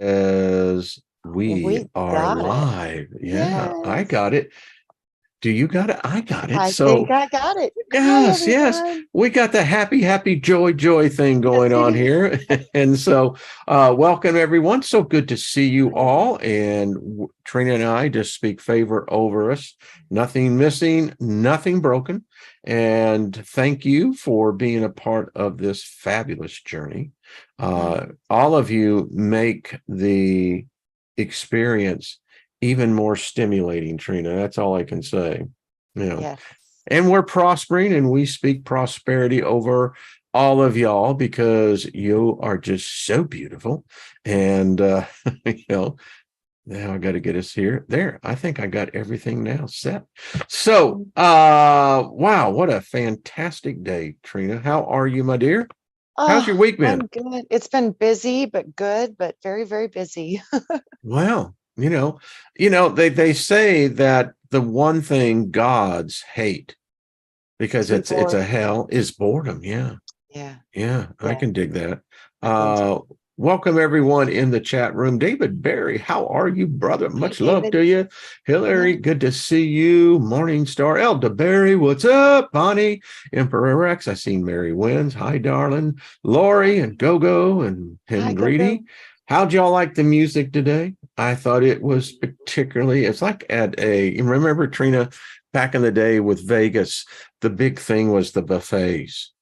says we We are got it. live. Yeah, I Yes. got it. Do you got it? I got it. I think So I got it. Hi, yes, everyone. we got the happy, joy thing Yes, going we on do. here. And so, welcome everyone. So good to see you all. And Trina and I just speak favor over us. Nothing missing, nothing broken. And thank you for being a part of this fabulous journey. All of you make the experience even more stimulating, Trina. That's all I can say. You know, Yes. and we're prospering, and we speak prosperity over all of y'all because you are just so beautiful. And you know, now I got to get us here. There, I think I got everything now set. So wow, what a fantastic day, Trina. How are you, my dear? How's your Oh, week been? I'm good. It's been busy, but good, but very, very busy. Well, they say that the one thing gods hate, To because be it's bored. a hell, is boredom. Yeah. Yeah. Yeah, I Yeah. can dig that. I can too. Welcome everyone in the chat room. David Barry, how are you, brother? Hi, Much love David. to you. Hillary, Yeah. good to see you. Morning Star, Elda Barry, what's up? Bonnie, Emperor Rex, I seen Mary Wins. Hi, darling. Lori and Gogo and Hi, Him go, go. Greedy. How'd y'all like the music today? I thought it was particularly, it's like you remember, Trina, back in the day with Vegas, the big thing was the buffets,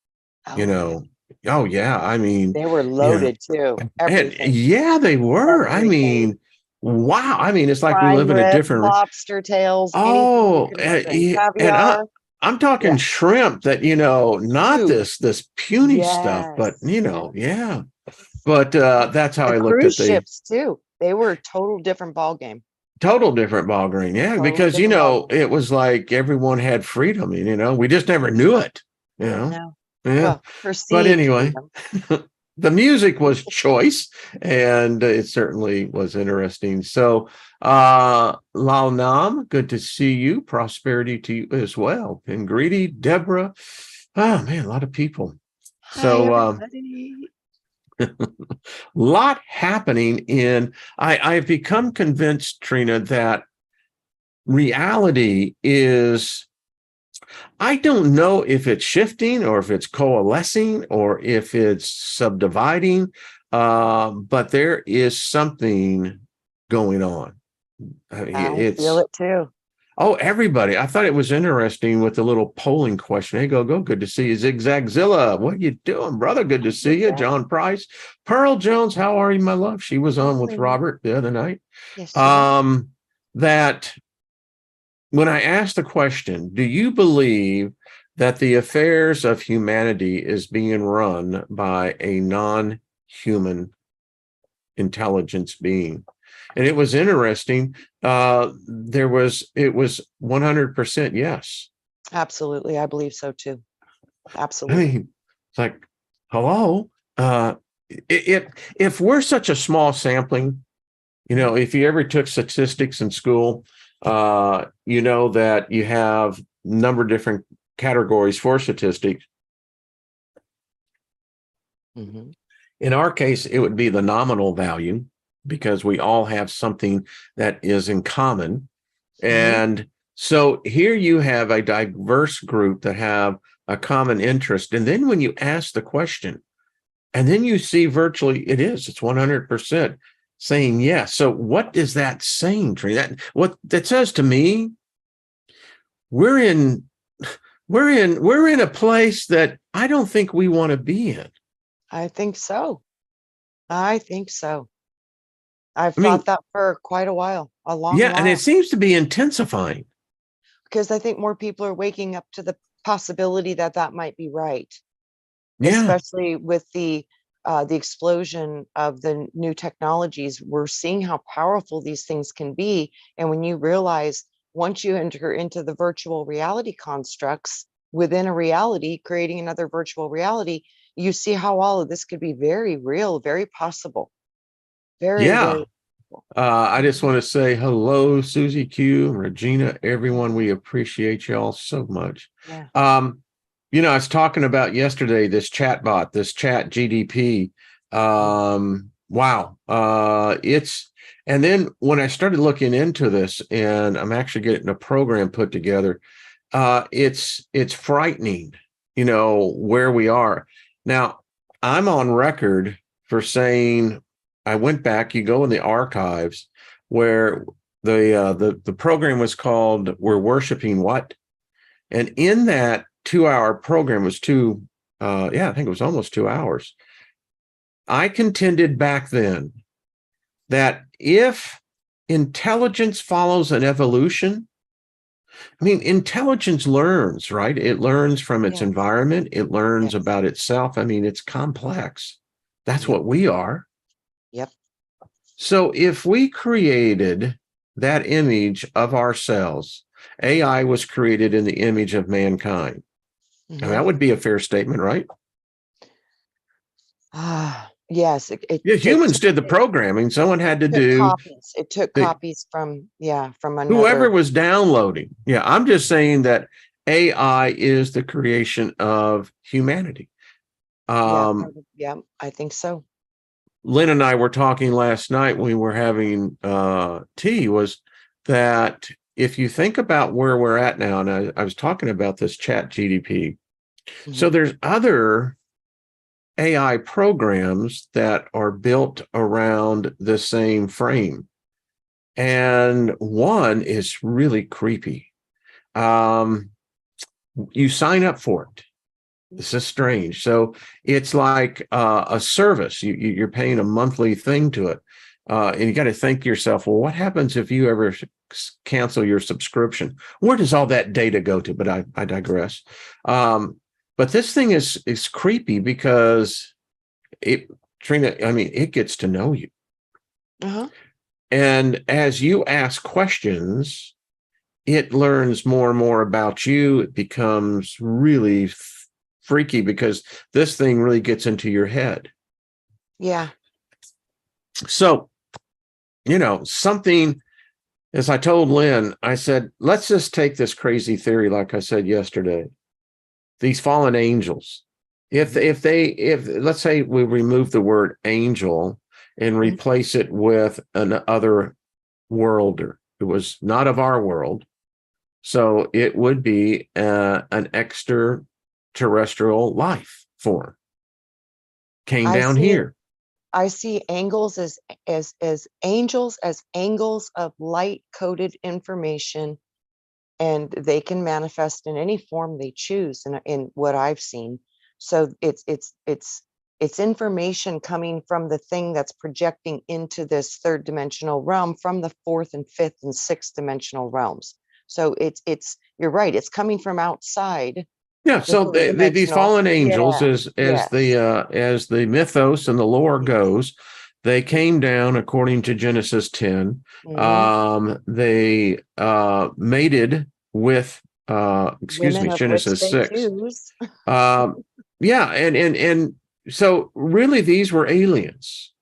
you Oh, yeah. know. Oh yeah, I mean, They were yeah, loaded too. and Everything. yeah, they were. I Everything. mean, wow. I mean, it's like we Prime live in a rib, different. lobster tails, anything you Oh, could imagine. and Caviar. I'm Yeah. talking shrimp that, not Huge. this puny stuff, but Yes. Yeah. yeah. But that's how The I looked at cruise the ships too. They were a total different ball game. total different ball green. Yeah, Totally because different ball game. it was like everyone had freedom, we just never knew it, No. Yeah. Well, But perceived anyway. freedom. The music was choice, and it certainly was interesting. So, Lao Nam, good to see you. Prosperity to you as well. And Greedy, Deborah. Oh man, a lot of people. Hi, So, everybody. a lot happening I've become convinced, Trina, that reality is, I don't know if it's shifting or if it's coalescing or if it's subdividing, but there is something going on. I mean, I feel it too. everybody. I thought it was interesting with the little polling question. Hey, go, good to see you. Zigzagzilla, what you doing, brother? Good to see you. Exactly. John Price. Pearl Jones, how are you, my love? She was on with Morning. Robert the other night. Yes, she was. That when I asked the question, do you believe that the affairs of humanity is being run by a non-human intelligence being? And it was interesting. It was 100% yes. Absolutely. I believe so too. I Absolutely. mean, it's like, hello. If we're such a small sampling, if you ever took statistics in school, you know that you have a number of different categories for statistics. Mm-hmm. In our case, it would be the nominal value, because we all have something that is in common. Mm-hmm. And so here you have a diverse group that have a common interest. And then when you ask the question, and then you see virtually it's 100% saying yes. So what is that saying, Trina? What that says to me, we're in a place that I don't think we want to be in. I think so. I think so. I've I mean, thought that for quite a while, a long yeah, and it while, seems to be intensifying. because I think more people are waking up to the possibility that that might be right, Yeah. especially with the explosion of the new technologies. We're seeing how powerful these things can be, and when you realize, once you enter into the virtual reality constructs within a reality, creating another virtual reality, you see how all of this could be very real, very possible, very, Yeah. very possible. I just want to say hello, Susie Q, Regina, everyone. We appreciate y'all so much. Yeah. I was talking about yesterday this chat bot, this chat GDP. wow. And then when I started looking into this, and I'm actually getting a program put together, it's frightening, where we are. Now, I'm on record for saying, I went back, you go in the archives where the program was called We're Worshiping What? And in that 2-hour program was I think it was almost 2 hours. I contended back then that if intelligence follows an evolution, I mean, intelligence learns, right? It learns from its Yes. environment. It learns Yes. about itself. I mean, it's complex. That's Yep. what we are. Yep. So if we created that image of ourselves, AI was created in the image of mankind. And Hmm. that would be a fair statement, right? Yes. Yeah, humans did the programming. Someone had to Took do copies. It took the copies from whoever another. was downloading. Yeah, I'm just saying that AI is the creation of humanity. Yeah. Um, Yeah. I think so. Lynn and I were talking last night when we were having tea, was that if you think about where we're at now, and I was talking about this chat GDP. So Hmm. there's other AI programs that are built around the same frame. And one is really creepy. Um, you sign up for it. This is strange. So it's like a service. You're paying a monthly thing to it. And you got to think to yourself, well, what happens if you ever cancel your subscription? Where does all that data go to? But I digress. But this thing is creepy because Trina, I mean, it gets to know you. Uh-huh. And as you ask questions, it learns more and more about you. It becomes really freaky because this thing really gets into your head. Yeah. So, something, as I told Lynn, I said, let's just take this crazy theory, like I said yesterday, these fallen angels. If let's say we remove the word angel and Mhm. replace it with an other worlder, it was not of our world. So it would be an extraterrestrial life form came I down see it. here. I see angles as angels, as angles of light coded information, and they can manifest in any form they choose in what I've seen. So it's information coming from the thing that's projecting into this third dimensional realm from the fourth and fifth and sixth dimensional realms. So it's you're right, it's coming from outside Yeah, the so third these dimensional. fallen angels, Yeah. Yes. as the mythos and the lore Yes. goes, they came down according to Genesis 10. Hmm. They mated with excuse Women me, of which Genesis they 6. choose. Yeah, and so really these were aliens.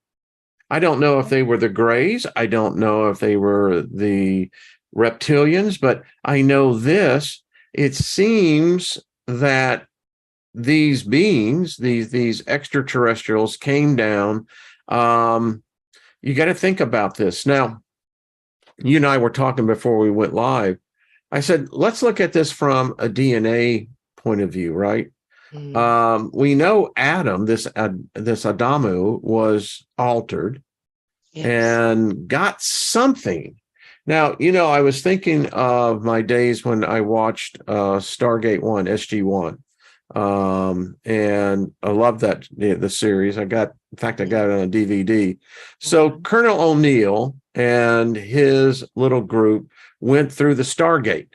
I don't know if they were the Greys. I don't know if they were the reptilians, but I know this. It seems that these beings, these extraterrestrials, came down. You got to think about this. Now, you and I were talking before we went live. I said, let's look at this from a DNA point of view, right? Mm. We know Adam, this Adamu, was altered Yes. and got something. Now, I was thinking of my days when I watched Stargate 1, SG-1. And I love the series. In fact, I got it on a DVD. So Mhm. Colonel O'Neill and his little group went through the Stargate.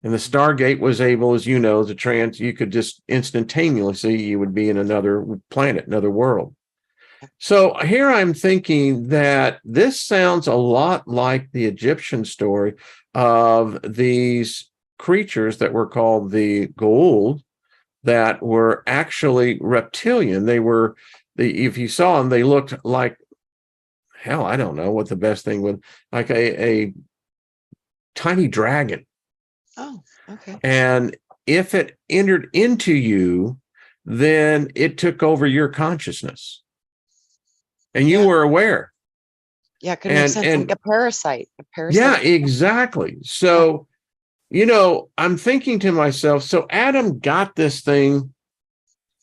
And the Stargate was able, as you know, you could just instantaneously, you would be in another planet, another world. So here I'm thinking that this sounds a lot like the Egyptian story of these creatures that were called the Goa'uld that were actually reptilian. They were if you saw them, they looked like hell. I don't know what the best thing would like a tiny dragon. Oh, okay. And if it entered into you, then it took over your consciousness. and you Yeah. were aware. Yeah, it could make sense, like a parasite. Yeah, exactly. So, I'm thinking to myself, so Adam got this thing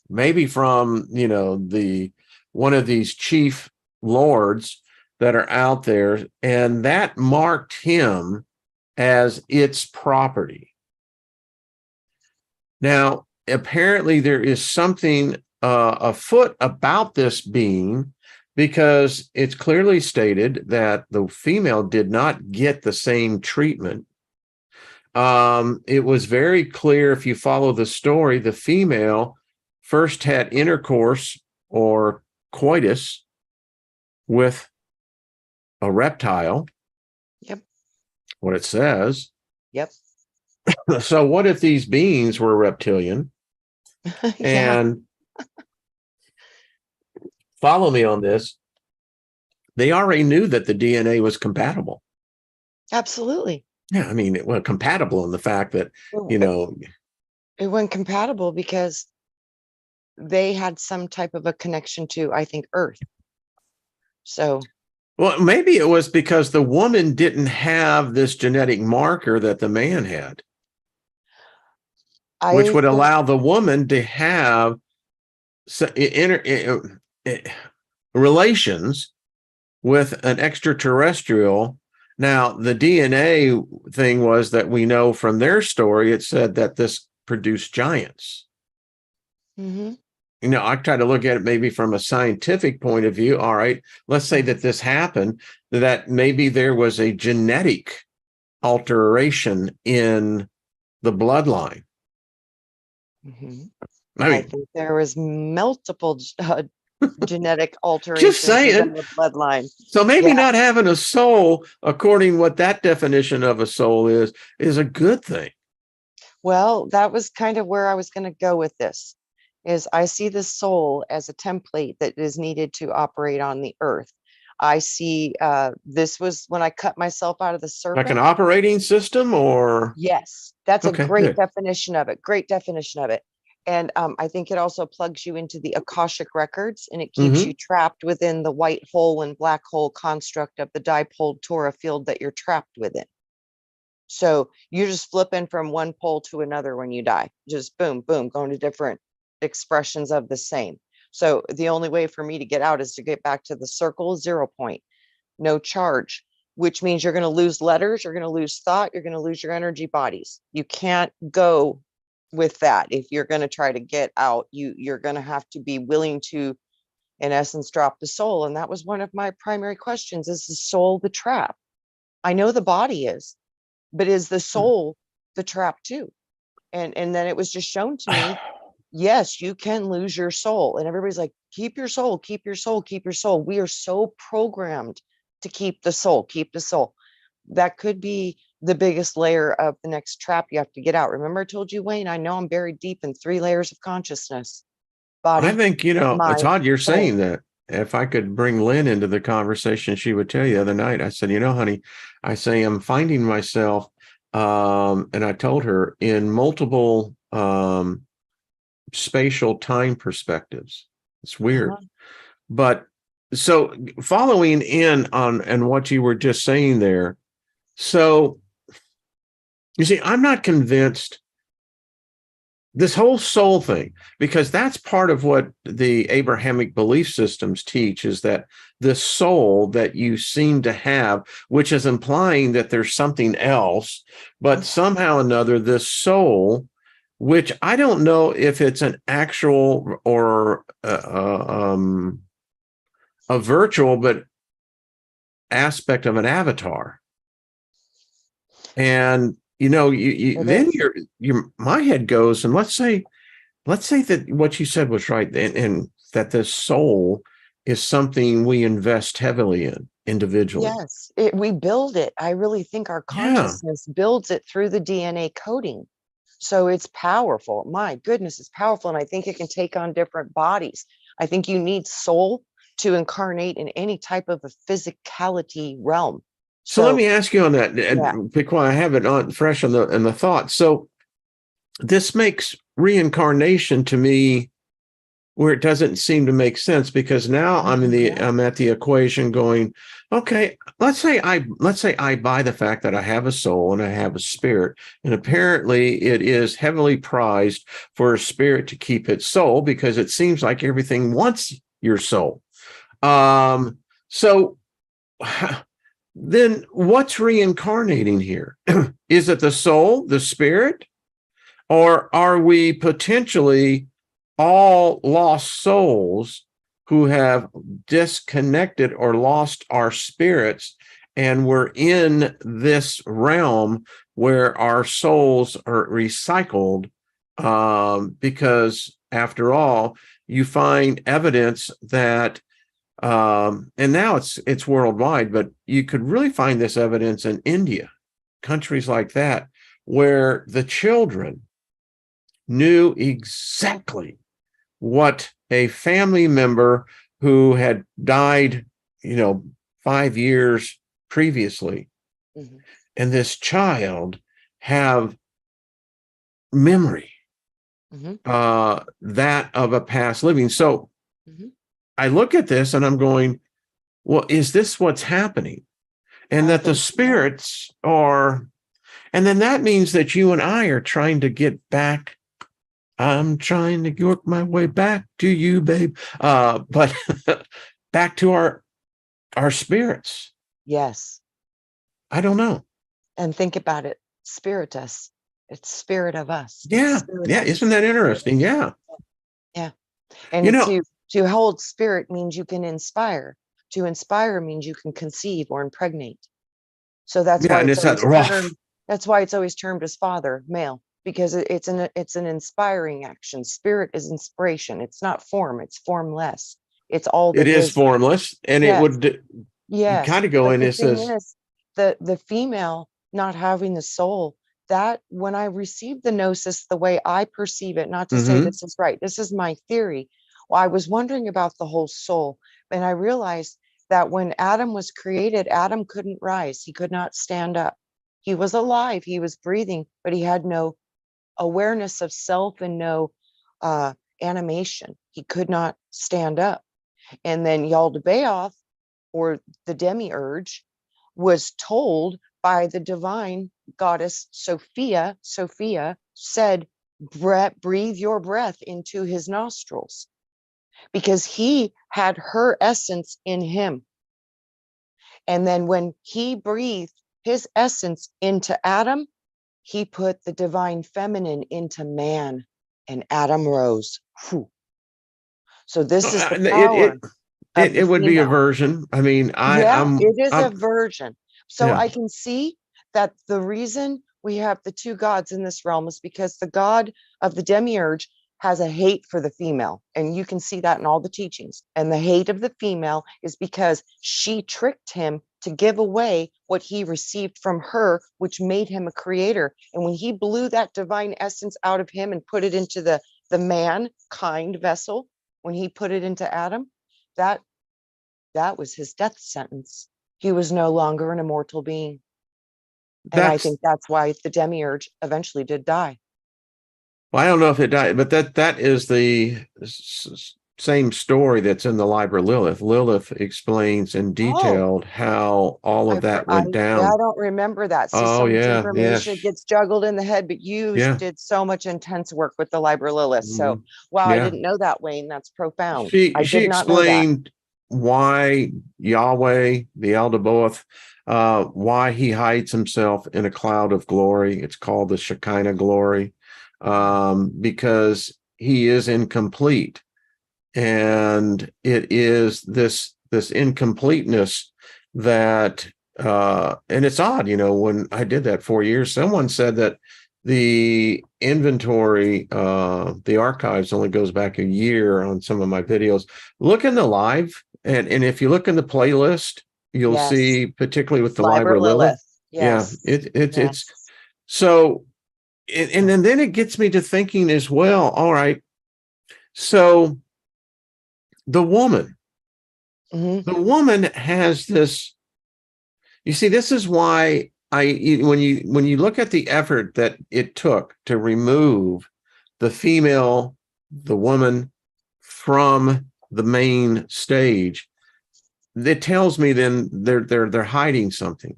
maybe from, the one of these chief lords that are out there, and that marked him as its property. Now, apparently there is something afoot about this being, because it's clearly stated that the female did not get the same treatment. It was very clear, if you follow the story, the female first had intercourse or coitus with a reptile. Yep. What it says. Yep. So what if these beings were reptilian? Yeah. And follow me on this. They already knew that the DNA was compatible. Absolutely. Yeah, I mean, well, compatible in the fact that, it went compatible because they had some type of a connection to, I think, Earth. So, well, maybe it was because the woman didn't have this genetic marker that the man had, which would allow the woman to have relations with an extraterrestrial. Now, the DNA thing was that we know from their story, it said that this produced giants. mm-hmm. I try to look at it maybe from a scientific point of view. All right, let's say that this happened, that maybe there was a genetic alteration in the bloodline. Mm-hmm. I mean, I think there was multiple genetic alterations just saying. in the bloodline. So maybe not having a soul, according what that definition of a soul is a good thing. Well, that was kind of where I was going to go with this. Is I see the soul as a template that is needed to operate on the earth. I see this was when I cut myself out of the serpent. Like an operating system, or? Yes, that's Okay, a great good. definition of it. Great definition of it. And I think it also plugs you into the Akashic records, and it keeps you trapped within the white hole and black hole construct of the dipole Torah field that you're trapped within. So you're just flipping from one pole to another when you die. Just boom, boom, going to different expressions of the same. So the only way for me to get out is to get back to the circle, 0 point, no charge, which means you're going to lose letters, you're going to lose thought, you're going to lose your energy bodies. You can't go with that. If you're going to try to get out, you're going to have to be willing to, in essence, drop the soul. And that was one of my primary questions: is the soul the trap? I know the body is, but is the soul the trap too? And then it was just shown to me, yes, you can lose your soul. And everybody's like, keep your soul, keep your soul, keep your soul. We are so programmed to keep the soul, keep the soul. That could be the biggest layer of the next trap you have to get out. Remember, I told you, Wayne, I know I'm buried deep in 3 layers of consciousness. Body, I think, it's mind, odd you're soul. saying that. If I could bring Lynn into the conversation, she would tell you the other night, I said, honey, I say I'm finding myself, and I told her, in multiple spatial time perspectives. It's weird. But so following in on and what you were just saying there. So you see, I'm not convinced this whole soul thing, because that's part of what the Abrahamic belief systems teach, is that the soul that you seem to have, which is implying that there's something else, but somehow or another, this soul, which I don't know if it's an actual or a virtual, but aspect of an avatar. And then my head goes, and let's say that what you said was right, and that this soul is something we invest heavily in individually. Yes, we build it. I really think our consciousness builds it through the DNA coding. So it's powerful. My goodness, it's powerful. And I think it can take on different bodies. I think you need soul to incarnate in any type of a physicality realm. So let me ask you on that, because I have it on fresh in the thought. So this makes reincarnation to me where it doesn't seem to make sense, because now I'm at the equation going, okay, let's say I buy the fact that I have a soul and I have a spirit, and apparently it is heavily prized for a spirit to keep its soul, because it seems like everything wants your soul. So then what's reincarnating here? Is it the soul, the spirit, or are we potentially all lost souls who have disconnected or lost our spirits, and we're in this realm where our souls are recycled? Because after all, you find evidence that, and now it's worldwide, but you could really find this evidence in India, countries like that, where the children knew exactly what a family member who had died, 5 years previously, and this child have memory, that of a past living. So I look at this and I'm going, well, is this what's happening? And that the spirits are, and then that means that you and I are trying to get back. I'm trying to work my way back to you, babe. But back to our spirits. Yes. I don't know. And think about it. Spiritus. It's spirit of us. Yeah. Yeah. Isn't that interesting? Yeah. Yeah. And to hold spirit means you can inspire. To inspire means you can conceive or impregnate. So that's why that's why it's always termed as father, male, because it's an inspiring action. Spirit is inspiration. It's not form. It's formless. It's all that it is formless, and it would kind of go in. It says the female not having the soul. That when I received the gnosis, the way I perceive it, not to say this is right, this is my theory. Well, I was wondering about the whole soul, and I realized that when Adam was created, Adam couldn't rise. He could not stand up. He was alive. He was breathing, but he had no awareness of self and no animation. He could not stand up. And then Yaldabaoth, or the demiurge, was told by the divine goddess Sophia said, breathe your breath into his nostrils, because he had her essence in him. And then when he breathed his essence into Adam, he put the divine feminine into man, and Adam rose. Whew. So this is the power. It would be a version. I mean, it is a version. So I can see that the reason we have the two gods in this realm is because the god of the demiurge has a hate for the female. And you can see that in all the teachings. And the hate of the female is because she tricked him to give away what he received from her, which made him a creator. And when he blew that divine essence out of him and put it into the mankind vessel, when he put it into Adam, that was his death sentence. He was no longer an immortal being. And I think that's why the demiurge eventually did die. Well, I don't know if it died, but that is the same story that's in the Liber Lilith. Lilith explains in detail how all of that went down. I don't remember that. See, so much information gets juggled in the head, but you did so much intense work with the Liber Lilith. So, wow, I didn't know that, Wayne. That's profound. She explained why Yahweh, the Eldaboth, why he hides himself in a cloud of glory. It's called the Shekinah glory, because he is incomplete. And it is this incompleteness that, and it's odd, when I did that 4 years, someone said that the inventory, the archives only goes back a year on some of my videos. Look in the live, and if you look in the playlist, you'll see, particularly with the Liber Lilith. Yes. Yeah, it's so, and then it gets me to thinking as well. All right, so the woman has this. You see, this is why when you look at the effort that it took to remove the female, the woman from the main stage, it tells me then they're hiding something.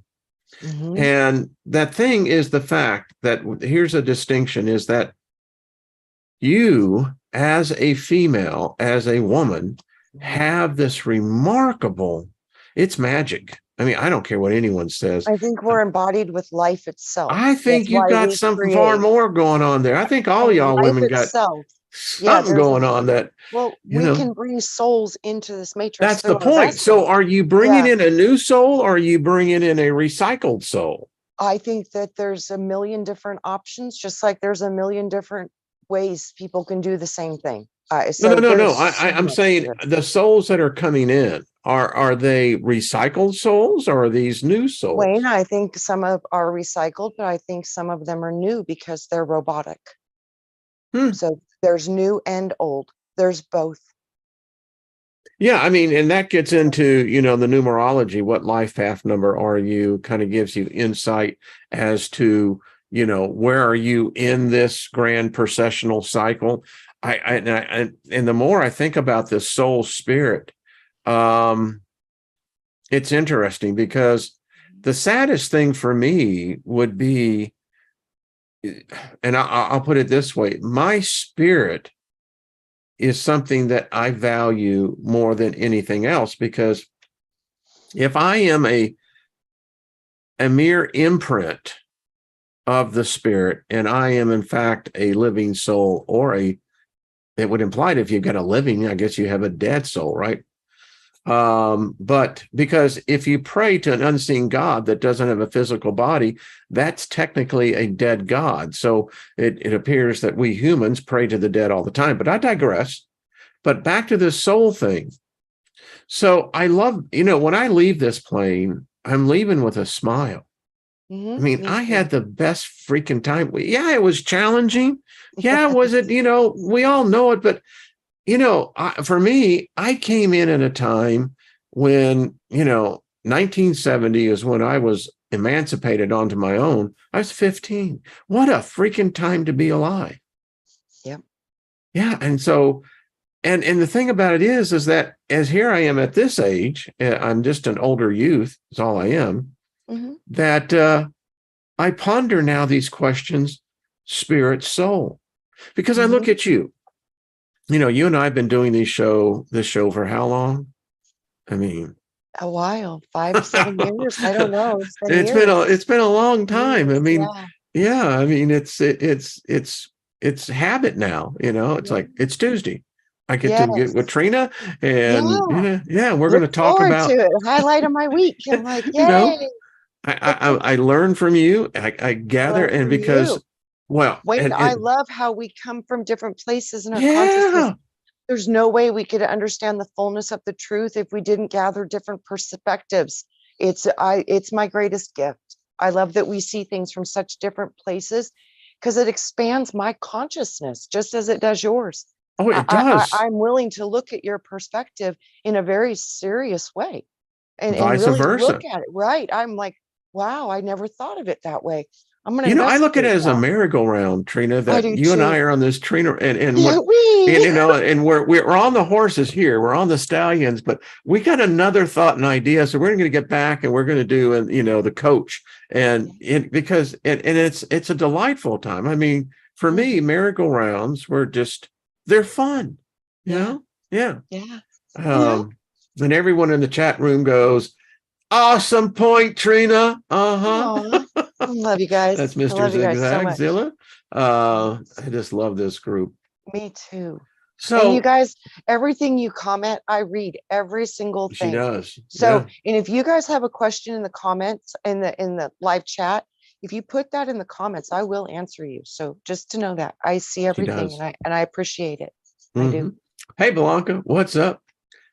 Mhm. And that thing is the fact that here's a distinction, is that you as a female, as a woman, have this remarkable, it's magic. I mean, I don't care what anyone says. I think we're embodied with life itself. I That's think you why got we something far create. more going on there. I think all And y'all life women got itself. Yeah, something there's a going on that, well, you we know, can bring souls into this matrix that's the through our point. So vessel. are you bringing Yeah. in a new soul, or are you bringing in a recycled soul? I think that there's a million different options, just like there's a million different ways people can do the same thing. No, no, So no, no. there's so I'm much to saying this. the souls that are coming in, are they recycled souls, or are these new souls? Wayne, I think some of are recycled, but I think some of them are new because they're robotic. Hmm. So there's new and old. There's both. Yeah, I mean, and that gets into, the numerology. What life path number are you? Kind of gives you insight as to, where are you in this grand processional cycle. And the more I think about this soul spirit, it's interesting, because the saddest thing for me would be, and I'll put it this way, my spirit is something that I value more than anything else, because if I am a mere imprint of the spirit, and I am in fact a living soul, it would imply that if you've got a living, I guess you have a dead soul, right? But because if you pray to an unseen God that doesn't have a physical body, that's technically a dead God. So it appears that we humans pray to the dead all the time, but I digress. But back to this soul thing. So I love, when I leave this plane, I'm leaving with a smile. I mean, Me I too. had the best freaking time. Yeah, it was challenging. Yeah, was it, we all know it, but for me, I came in at a time when, 1970 is when I was emancipated onto my own. I was 15. What a freaking time to be alive. Yep. Yeah. And so, and the thing about it is that as here I am at this age, I'm just an older youth, is all I am, that I ponder now these questions, spirit, soul, because I look at you. You and I have been doing this show for how long? I mean, A while, 5, 7 years. I don't know. It's been it's years. been a long time. I Years, mean, yeah. yeah, I mean, it's habit now, it's Yeah. like, it's Tuesday. I get to get with Yes. Trina, and Yeah. yeah, we're going Look to talk forward to about, it. Highlight of my week. I'm like, you know, yay. I learn from you. I gather, Learn and from because, you. well, Wayne, I and love how we come from different places in our consciousness. yeah. There's no way we could understand the fullness of the truth if we didn't gather different perspectives. It's my greatest gift. I love that we see things from such different places because it expands my consciousness just as it does yours. Oh, it does. I'm willing to look at your perspective in a very serious way and Vice really look versa. at it. Right. I'm like, wow, I never thought of it that way. I'm going to I look at it investigate as a that. merry-go-round, Trina, I that do you and I too. are on this Trina, and Yeah, what, we. and we're on the horses here, we're on the stallions, but we got another thought and idea. So we're going to get back, and we're going to do, and the coach, and because it's a delightful time. I mean, for me, merry-go-rounds they're fun, Yeah. yeah. Yeah. Yeah. And everyone in the chat room goes, awesome point, Trina. Uh-huh. Aw. I love you guys. That's I Mr. love you guys so much. Zigzagzilla. Yes. I just love this group. Me too. And you So guys, everything you comment, I read every single she thing. does. So, Yeah, and if you guys have a question in the comments in the live chat, if you put that in the comments, I will answer you. So just to know that I see she everything does. and I appreciate it. I do. Mhm. Hey, Blanca, what's up?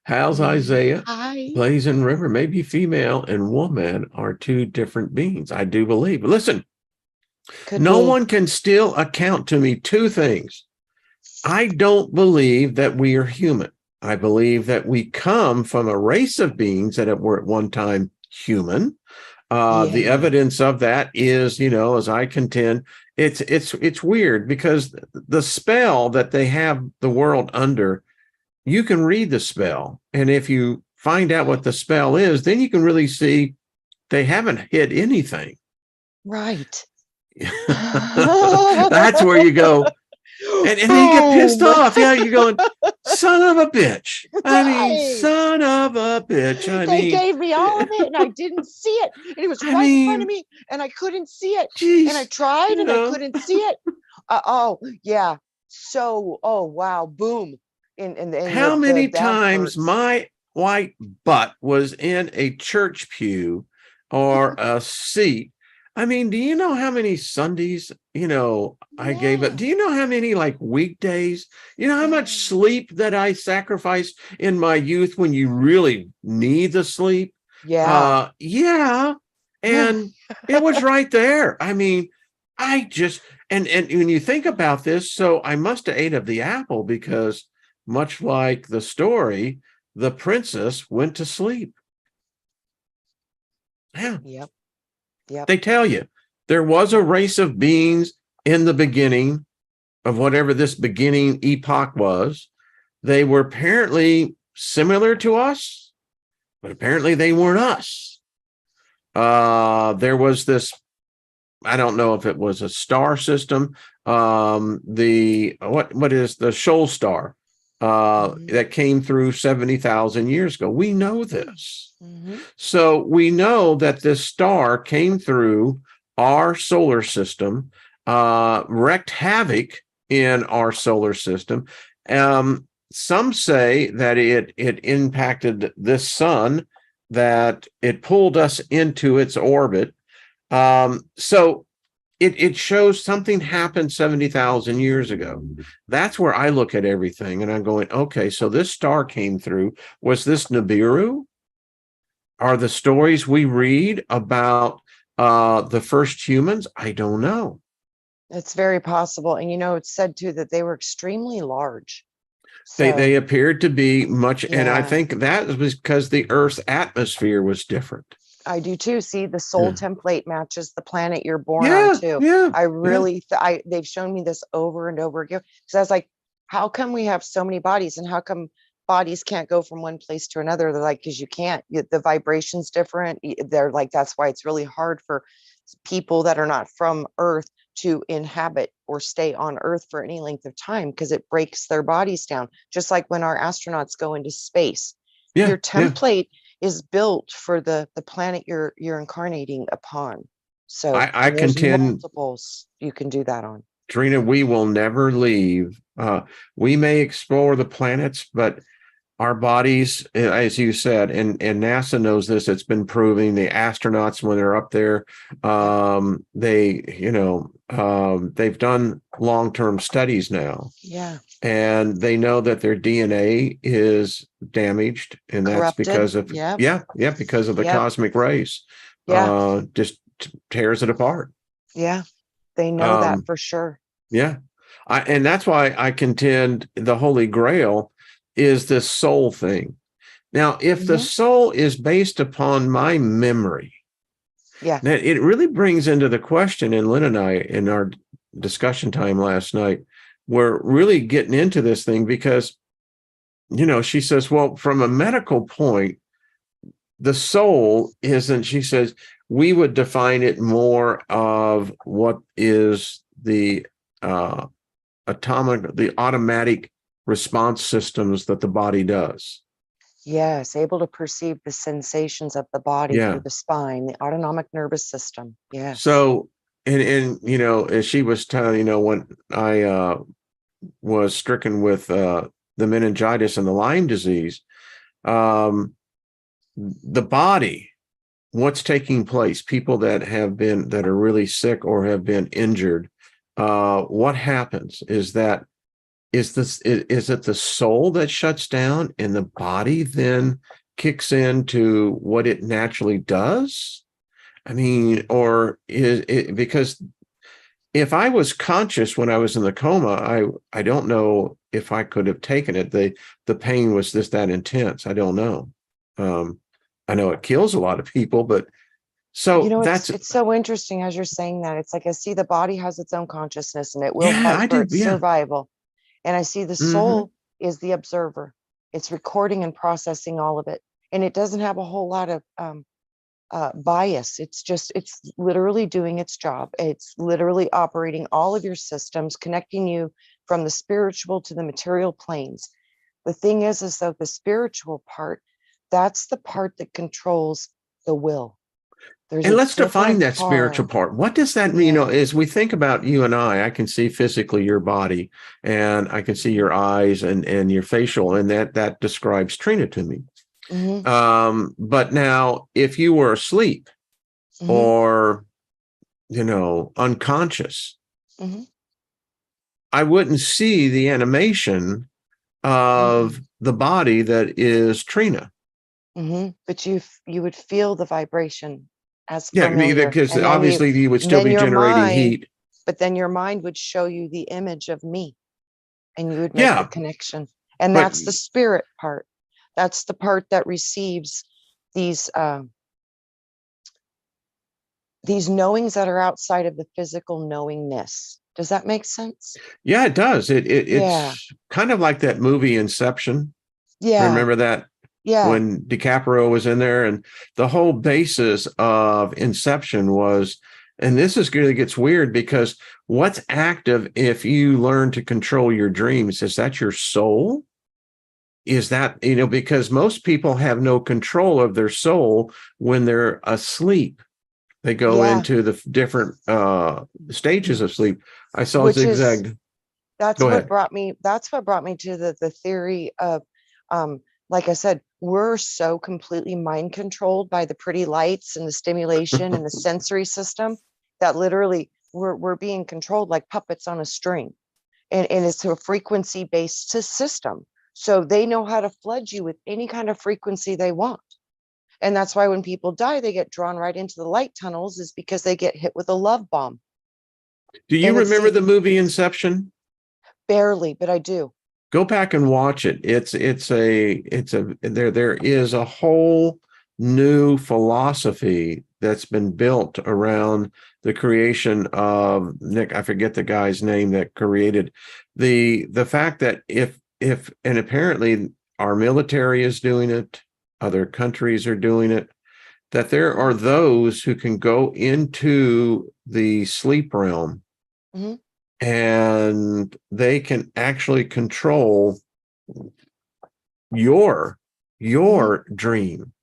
How's Isaiah? Hi. Blazing River, maybe female and woman are two different beings. I do believe. But listen, Could no be. one can still account to me two things. I don't believe that we are human. I believe that we come from a race of beings that were at one time human. The Yeah. evidence of that is, as I contend, it's weird, because the spell that they have the world under you can read the spell. And if you find out what the spell is, then you can really see they haven't hit anything. Right. That's where you go. And then you get pissed off. Yeah, you're going, son of a bitch. I mean, Right. son of a bitch. They gave me all of it and I didn't see it. And it was right in front of me and I couldn't see it. And I Geez, tried and I couldn't see it. Oh, yeah. So, oh, wow. Boom. How many that times hurts. my white butt was in a church pew or a seat? I mean, do you know how many Sundays, I gave it? Do you know how many like weekdays? You know how much sleep that I sacrificed in my youth when you really need the sleep? Yeah. Yeah. And it was right there. I mean, I just and when you think about this, so I must have ate of the apple because much like the story, the princess went to sleep. Yeah. Yep. Yep. They tell you there was a race of beings in the beginning of whatever this beginning epoch was. They were apparently similar to us, but apparently they weren't us. There was this, I don't know if it was a star system. What is the Shoal Star that came through 70,000 years ago? We know this. So we know that this star came through our solar system, wreaked havoc in our solar system. Some say that it impacted this sun, that it pulled us into its orbit. So it shows something happened 70,000 years ago. That's where I look at everything and I'm going, okay, so this star came through. Was this Nibiru? Are the stories we read about the first humans? I don't know. It's very possible. And it's said too that they were extremely large. They appeared to be much, and I Yeah. think that was because the Earth's atmosphere was different. I do too. See, the soul template matches the planet you're born Yeah, on too. yeah, I really, they've shown me this over and over again. Because I was like, how come we have so many bodies, and how come bodies can't go from one place to another? They're like, because you can't. The vibration's different. They're like, that's why it's really hard for people that are not from Earth to inhabit or stay on Earth for any length of time, because it breaks their bodies down. Just like when our astronauts go into space, yeah, your template is built for the planet you're incarnating upon. So I there's contend, multiples you can do that on. Trina, we will never leave. We may explore the planets, but our bodies, as you said, and NASA knows this, it's been proving, the astronauts when they're up there, they've done long-term studies now. Yeah. And they know that their DNA is damaged, and that's Corrupted. because of because of the cosmic rays. Just tears it apart. Yeah. They know that for sure. Yeah. And that's why I contend the Holy Grail is this soul thing. Now, if the soul is based upon my memory, it really brings into the question, and Lynn and I, in our discussion time last night, we're really getting into this thing because, she says, well, from a medical point, the soul isn't, she says, we would define it more of what is the automatic response systems that the body does. Yes, able to perceive the sensations of the body through the spine, the autonomic nervous system. Yes. So, and as she was telling, when I was stricken with the meningitis and the Lyme disease, the body, what's taking place, people that are really sick or have been injured, what happens is that is it the soul that shuts down and the body then kicks into what it naturally does? I mean, or is it because if I was conscious when I was in the coma, I don't know if I could have taken it. The pain was that intense. I don't know. I know it kills a lot of people, but so it's so interesting as you're saying that. It's like I see the body has its own consciousness and it will fight for its survival. And I see the soul is the observer. It's recording and processing all of it. And it doesn't have a whole lot of bias. It's literally doing its job. It's literally operating all of your systems, connecting you from the spiritual to the material planes. The thing is though, the spiritual part, that's the part that controls the will. There's And a let's define different that spiritual part. What does that mean? You know, as we think about you and I can see physically your body, and I can see your eyes and your facial, and that describes Trina to me. But now, if you were asleep or, you know, unconscious, I wouldn't see the animation of the body that is Trina. But you would feel the vibration as Yeah, familiar. because And obviously you would still be generating heat. But then your mind would show you the image of me, and you would make the connection. And that's the spirit part. That's the part that receives these knowings that are outside of the physical knowingness. Does that make sense? Yeah, it does. It's kind of like that movie Inception. Yeah. Remember that? Yeah. When DiCaprio was in there, and the whole basis of Inception was, and this is really gets weird, because what's active if you learn to control your dreams? Is that your soul? Is that, you know, because most people have no control of their soul when they're asleep. They go into the different stages of sleep. I saw zigzag. That's what brought me to the theory of, like I said, we're so completely mind controlled by the pretty lights and the stimulation and the sensory system that literally we're being controlled like puppets on a string. And it's a frequency based system. So they know how to flood you with any kind of frequency they want. And that's why when people die, they get drawn right into the light tunnels, is because they get hit with a love bomb. Do you remember the movie Inception? Barely, but I do. Go back and watch it. There is a whole new philosophy that's been built around the creation of Nick. I forget the guy's name that created the fact that if and apparently our military is doing it, other countries are doing it, that there are those who can go into the sleep realm and they can actually control your dream.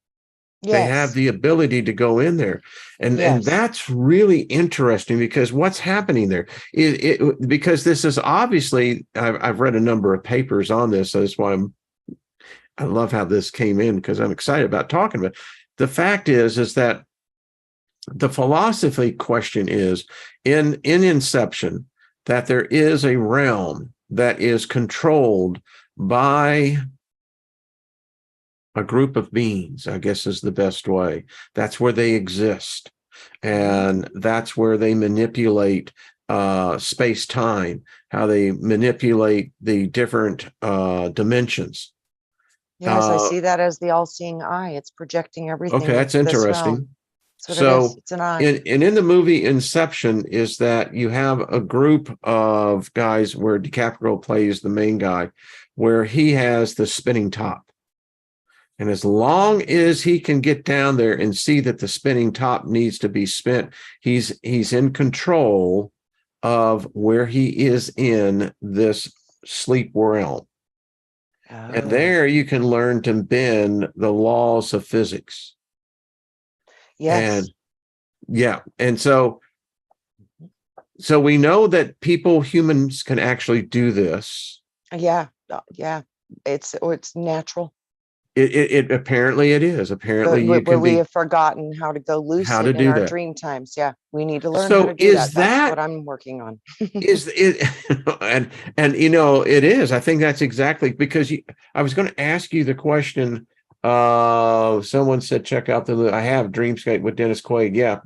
Yes. They have the ability to go in there. And that's really interesting, because what's happening there because this is obviously, I've read a number of papers on this. So that's why I love how this came in, because I'm excited about talking about it. The fact is that the philosophy question is in Inception, that there is a realm that is controlled by a group of beings, I guess is the best way. That's where they exist. And that's where they manipulate space-time, how they manipulate the different dimensions. Yes, I see that as the all-seeing eye. It's projecting everything. Okay, that's interesting. So it's an eye. In the movie Inception is that you have a group of guys where DiCaprio plays the main guy, where he has the spinning top. And as long as he can get down there and see that the spinning top needs to be spent, he's in control of where he is in this sleep realm. And there you can learn to bend the laws of physics. Yes. And so we know that humans can actually do this. Yeah. It's natural. It apparently it is. Apparently we have forgotten how to go lucid in our dream times. Yeah, we need to learn how to do that. That's what I'm working on. Is it and you know, it is. I think that's exactly, because I was going to ask you the question. Someone said, check out I have Dreamscape with Dennis Quaid. Yep.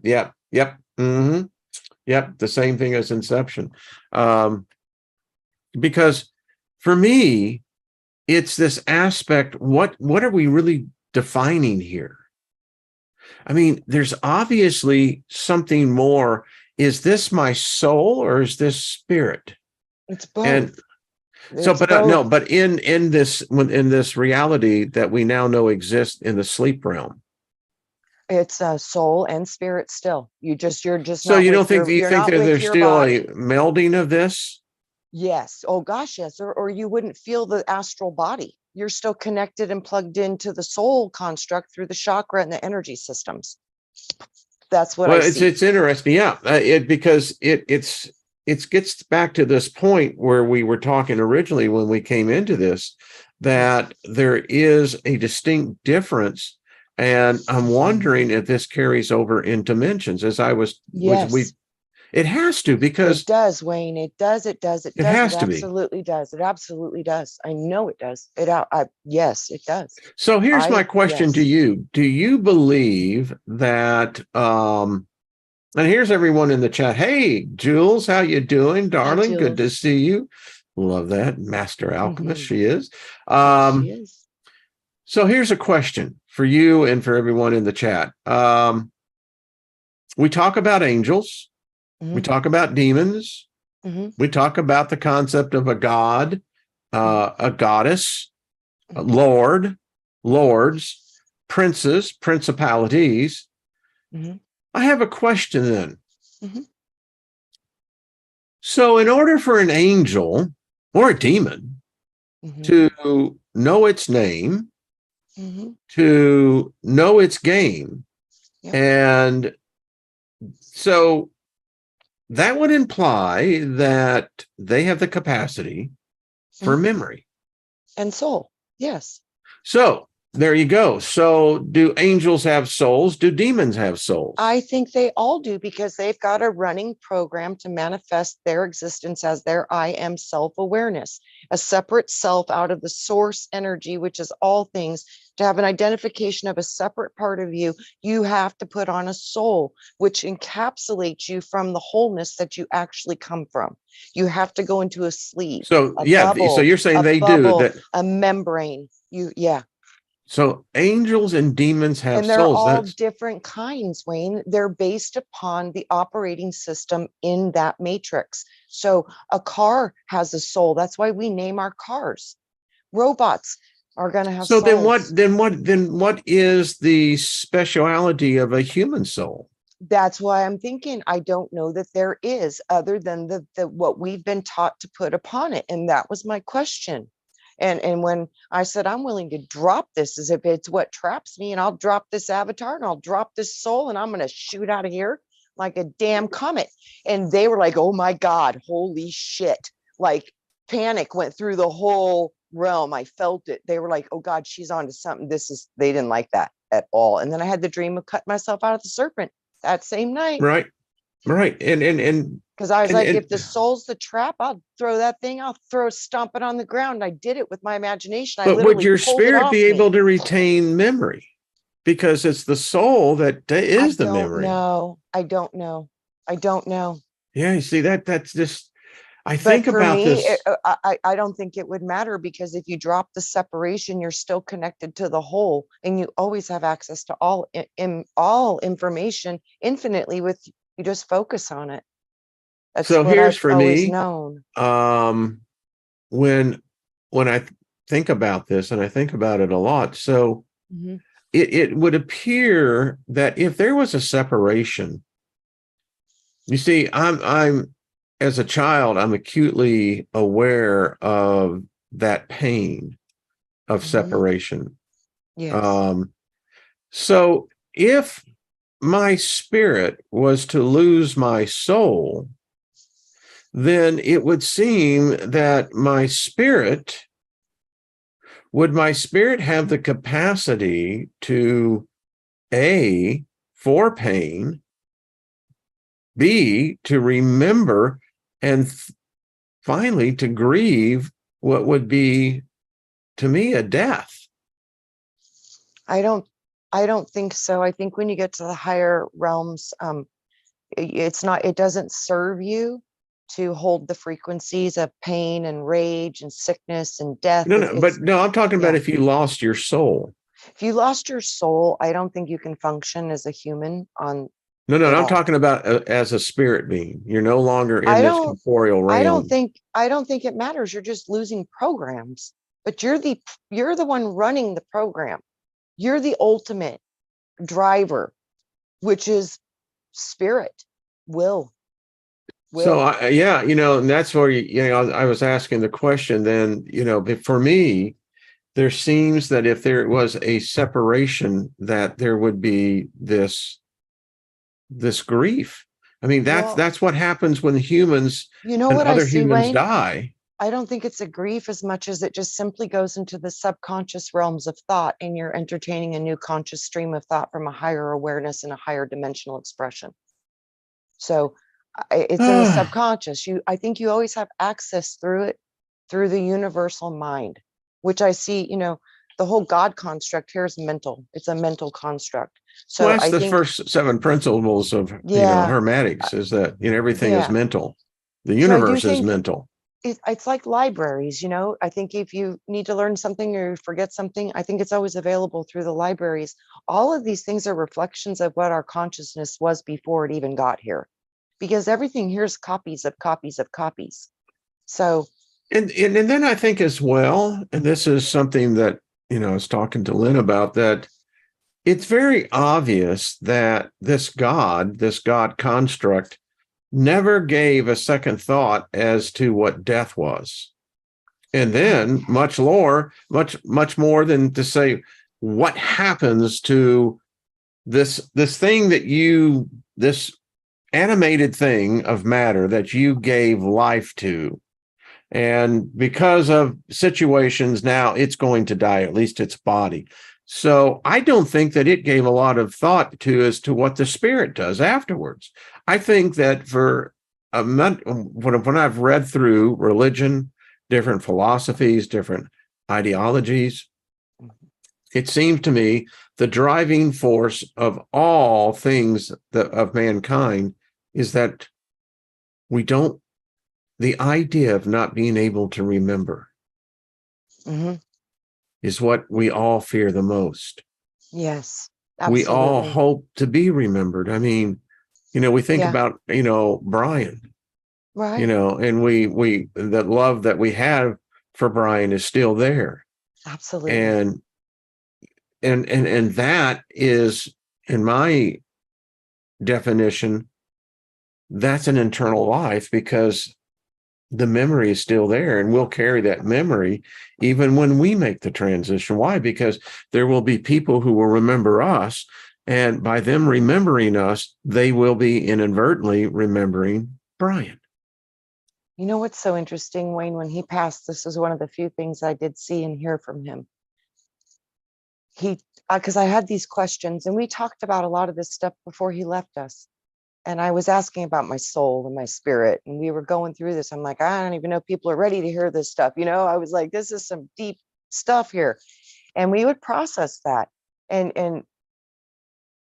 Yep, the same thing as Inception. Because for me, it's this aspect, what are we really defining here? I mean, there's obviously something more. Is this my soul or is this spirit? It's both. So, It's but both. no, but in this reality that we now know exists in the sleep realm. It's a soul and spirit still. You're just So not you don't with think your, you you're think not that with there's your still a body. melding of this? Yes. Oh gosh, yes. Or you wouldn't feel the astral body. You're still connected and plugged into the soul construct through the chakra and the energy systems. That's what I Well, see. it's interesting, yeah. Because it gets back to this point where we were talking originally when we came into this, that there is a distinct difference, and I'm wondering if this carries over in dimensions. Yes, It has to, it because does, Wayne. It does. It does. It it does. It has to be. absolutely does. It absolutely does. I know it does. Yes, it does. So here's my question to Yes. you: do you believe that? And here's everyone in the chat. Hey, Jules, how you doing, Hi, darling? Good to Jules. see you. Love that. Master alchemist, she is. Yes, she Um, is. so here's a question for you and for everyone in the chat. We talk about angels, we Hmm. talk about demons, Hmm. we talk about the concept of a god, a goddess, a lord, lords, princes, principalities. Hmm. I have a question then. Hmm. So, in order for an angel or a demon Hmm. to know its name, Hmm. to know its game, Yep. and so that would imply that they have the capacity for Hmm. memory. And soul. Yes. So, there you go. So, do angels have souls? Do demons have souls? I think they all do because they've got a running program to manifest their existence as their I am self awareness, a separate self out of the source energy, which is all things. To have an identification of a separate part of you, you have to put on a soul, which encapsulates you from the wholeness that you actually come from. You have to go into a sleep, So, a yeah, so bubble, you're saying a they do bubble, that. a membrane. Yeah. So, angels and demons have And they're souls. all That's different kinds, Wayne. They're based upon the operating system in that matrix. So a car has a soul. That's why we name our cars. Robots are going to have so. souls. Then what is the speciality of a human soul? That's why I'm thinking I don't know that there is, other than the what we've been taught to put upon it. And that was my question. And when I said I'm willing to drop this, as if it's what traps me, and I'll drop this avatar and I'll drop this soul and I'm going to shoot out of here like a damn comet. And they were like, oh my God, holy shit. Like panic went through the whole realm. I felt it. They were like, oh God, she's on to something. They didn't like that at all. And then I had the dream of cutting myself out of the serpent that same night. Right, right, Because I was like, and if the soul's the trap, I'll throw that thing, stomp it on the ground. I did it with my imagination. I but would literally your pulled it spirit off be able me. to retain memory? Because it's the soul that I is the don't memory. know. I don't know. I don't know. Yeah, you see that's just. I But think for about me, this. I don't think it would matter because if you drop the separation, you're still connected to the whole, and you always have access to all information infinitely with you just focus on it. That's So what here's I've for always me. known. Um, when I think about this, and I think about it a lot, so Mhm. it would appear that if there was a separation, you see, I'm as a child, I'm acutely aware of that pain of Mhm. separation. Yes. Um, so if my spirit was to lose my soul, then it would seem that my spirit have the capacity to A, for pain, B, to remember, and finally to grieve what would be to me a death. I don't I don't think so. I think when you get to the higher realms, it doesn't serve you to hold the frequencies of pain and rage and sickness and death. No, no, but no, I'm talking about Yeah. if you lost your soul. If you lost your soul, I don't think you can function as a human on No, at I'm all. talking about as a spirit being. You're no longer in I this don't corporeal realm. I don't think it matters. You're just losing programs, but you're the one running the program. You're the ultimate driver, which is spirit, will, So will. yeah, and that's where I was asking the question. Then but for me, there seems that if there was a separation, that there would be this grief. I mean, Well, that's what happens when humans you know and what I other see, humans Wayne? die. I don't think it's a grief as much as it just simply goes into the subconscious realms of thought, and you're entertaining a new conscious stream of thought from a higher awareness and a higher dimensional expression. So it's in the subconscious. I think you always have access through it, through the universal mind, which I see, the whole God construct here is mental. It's a mental construct. Well, So that's I the think, first seven principles of yeah, hermetics, is that everything is yeah. mental. The So I do universe is think mental. it's like libraries, I think if you need to learn something or you forget something, I think it's always available through the libraries. All of these things are reflections of what our consciousness was before it even got here, because everything here is copies of copies of copies. So, And then I think as well, and this is something that I was talking to Lynn about, that it's very obvious that this God construct, never gave a second thought as to what death was. And then much more than to say what happens to this thing this animated thing of matter that you gave life to. And because of situations, now it's going to die, at least its body. So I don't think that it gave a lot of thought to as to what the spirit does afterwards. I think that when I've read through religion, different philosophies, different ideologies, it seems to me the driving force of all things of mankind is that we don't the idea of not being able to remember mhm, is what we all fear the most. yes, We all absolutely. hope to be remembered. I mean, we think Yeah, about, Brian, right. and we the love that we have for Brian is still there. Absolutely. And and that is, in my definition, that's an internal life, because the memory is still there, and we'll carry that memory even when we make the transition. Why? Because there will be people who will remember us, and by them remembering us, they will be inadvertently remembering Brian. You know what's so interesting, Wayne? When he passed, this was one of the few things I did see and hear from him. He, because I had these questions, and we talked about a lot of this stuff before he left us. And I was asking about my soul and my spirit, and we were going through this. I'm like, I don't even know if people are ready to hear this stuff. I was like, this is some deep stuff here, and we would process that. And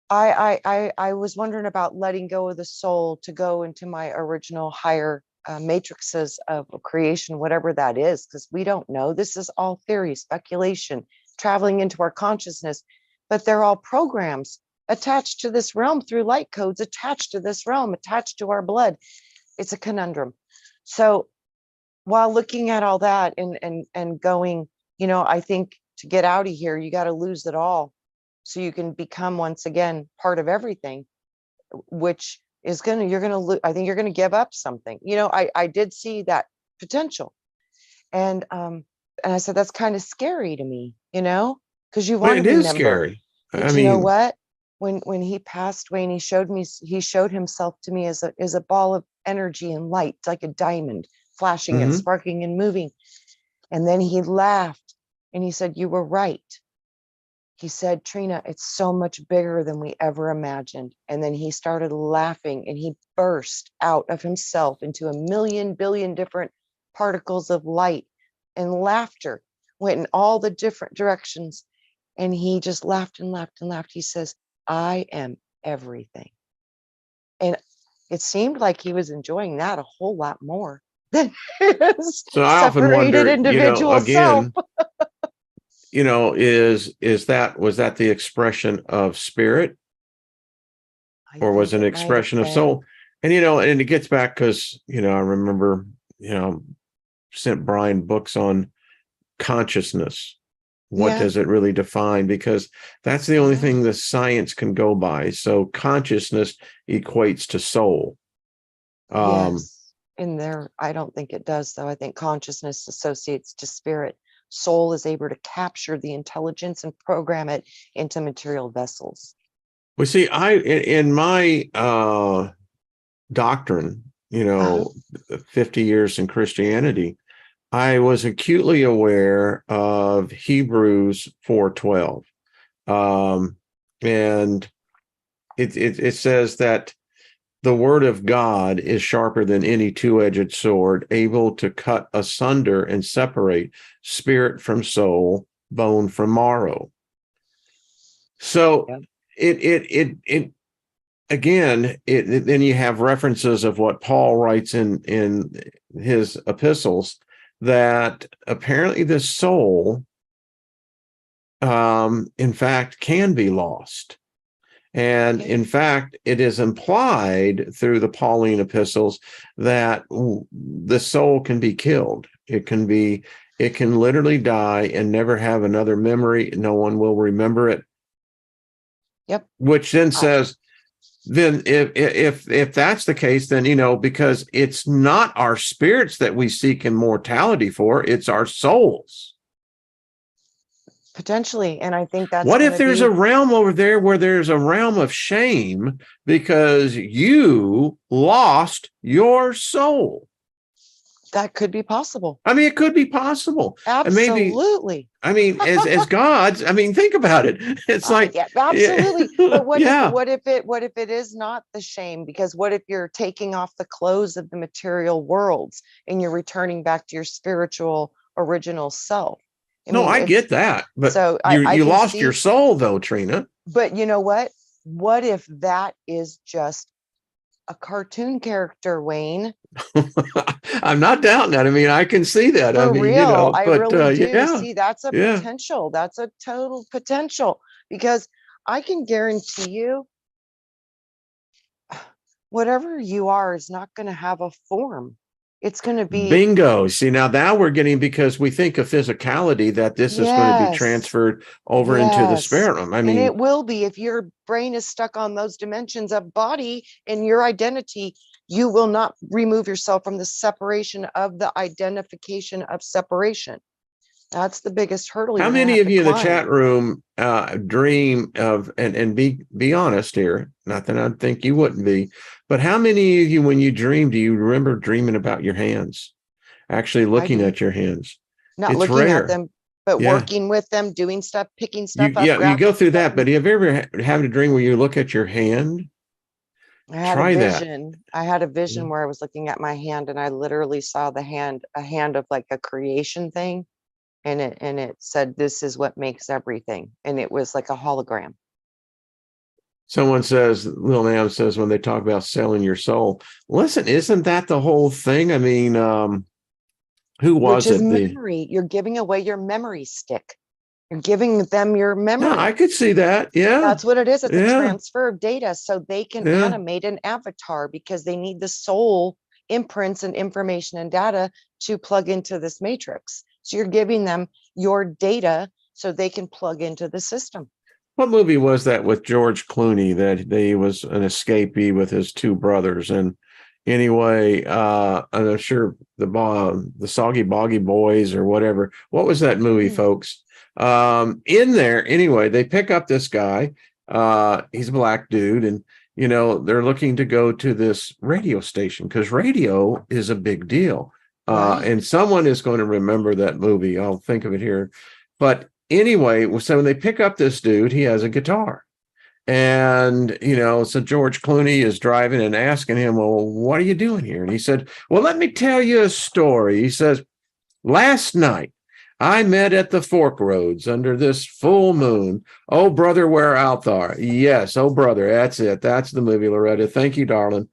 I was wondering about letting go of the soul to go into my original higher matrices of creation, whatever that is, because we don't know. This is all theory, speculation, traveling into our consciousness, but they're all programs attached to this realm through light codes, attached to this realm, attached to our blood. It's a conundrum. So while looking at all that and going, I think to get out of here, you got to lose it all so you can become once again part of everything, which is I think you're gonna give up something. I did see that potential, and I said that's kind of scary to me, because you Well, want to it is remember. scary. I But you know mean, what? When he passed away, and he showed himself to me as a ball of energy and light, like a diamond, flashing and mhm. sparking and moving. And then he laughed and he said, "You were right." He said, "Trina, it's so much bigger than we ever imagined." And then he started laughing and he burst out of himself into a million billion different particles of light, and laughter went in all the different directions. And he just laughed and laughed and laughed. He says, "I am everything." And it seemed like he was enjoying that a whole lot more than his So I often separated wonder, individual self. again, was that the expression of spirit? or was think an it might have expression of been. soul. And, and it gets back because, I remember, sent Brian books on consciousness. What Yeah. does it really define? Because that's the only Yeah. thing the science can go by. So consciousness equates to soul. Yes. In there, I don't think it does, though. I think consciousness associates to spirit. Soul is able to capture the intelligence and program it into material vessels. We see, in my doctrine, Uh-huh. 50 years in Christianity, I was acutely aware of Hebrews 4:12. And it says that the word of God is sharper than any two-edged sword, able to cut asunder and separate spirit from soul, bone from marrow. So Yeah. it again, then you have references of what Paul writes in his epistles, that apparently the soul, in fact, can be lost. And Yeah. in fact, it is implied through the Pauline epistles that the soul can be killed. It can literally die and never have another memory. No one will remember it. Yep. Which then says, then if that's the case, then, because it's not our spirits that we seek immortality for, it's our souls. Potentially. And I think that's What going if to there's be a realm over there where there's a realm of shame because you lost your soul? that could be possible. I mean, it could be possible. And maybe, Absolutely. I mean, as gods, I mean, think about it. It's like, Yeah, absolutely. But yeah. what if it is not the shame? Because what if you're taking off the clothes of the material worlds and you're returning back to your spiritual original self? I No, mean, I it's get that, but so I you can lost your see, soul though, Trina. but you know what? What if that is just a cartoon character, Wayne? I'm not doubting that. I mean, I can see that. I For mean, real, I but really do yeah, see that's a yeah. potential. That's a total potential because I can guarantee you whatever you are is not going to have a form. It's going to be, Bingo. See, now we're getting, because we think of physicality, that this is going to be yes, transferred over into the yes. spirit realm. I And mean, it will be if your brain is stuck on those dimensions of body and your identity, you will not remove yourself from the separation of the identification of separation. That's the biggest hurdle how you're going to many have of to you in the climb. chat room dream of, and be honest here, not that I think you wouldn't be, but how many of you, when you dream, do you remember dreaming about your hands, actually I looking do. at your hands? Not It's looking at rare. them, but Yeah. working with them, doing stuff, picking stuff up, You go grabbing through stuff. that, but have you ever had a dream where you look at your hand? I had a Try that. vision. I had a vision where I was looking at my hand and I literally saw a hand of like a creation thing. And it said, this is what makes everything. And it was like a hologram. Someone says, Lil Nam says, when they talk about selling your soul, listen, isn't that the whole thing? I mean, who Which was is it? memory. You're giving away your memory stick. You're giving them your Yeah, I memory. could see that. Yeah. That's what it is. It's a Yeah. transfer of data so they can Yeah. animate an avatar because they need the soul imprints and information and data to plug into this matrix. So you're giving them your data so they can plug into the system. What movie was that with George Clooney that he was an escapee with his two brothers? And anyway, I'm sure the Soggy Boggy Boys or whatever. What was that movie, folks? In there, anyway, they pick up this guy. He's a black dude, and they're looking to go to this radio station because radio is a big deal. Right. And someone is going to remember that movie. I'll think of it here. But anyway, so when they pick up this dude, he has a guitar. And, so George Clooney is driving and asking him, well, what are you doing here? And he said, well, let me tell you a story. He says, last night I met at the Fork Roads under this full moon. Oh, brother, where art thou? Yes. Oh, brother. That's it. That's the movie, Loretta. Thank you, darling.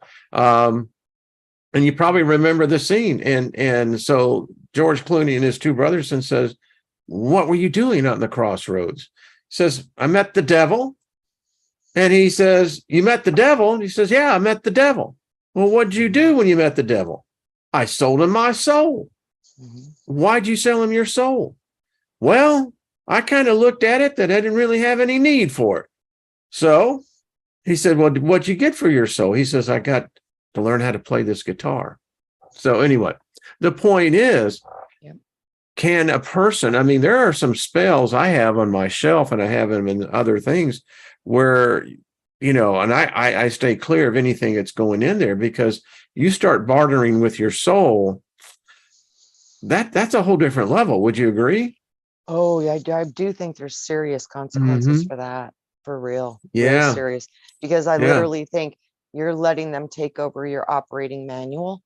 And you probably remember the scene. And so George Clooney and his two brothers and says, what were you doing out in the crossroads? He says, I met the devil And he says, you met the devil? And he says, yeah, I met the devil. Well, what'd you do when you met the devil? I sold him my soul. Why'd you sell him your soul? Well, I kind of looked at it that I didn't really have any need for it. So he said, well, what'd you get for your soul? He says, I got to learn how to play this guitar. So anyway, the point is, can a person, I mean, there are some spells I have on my shelf, and I have them in other things where, you know, and I stay clear of anything that's going in there, because you start bartering with your soul. That's a whole different level. Would you agree? Oh, yeah, I do think there's serious consequences for that, for real. Very Yeah. serious. Because I Yeah. literally think you're letting them take over your operating manual.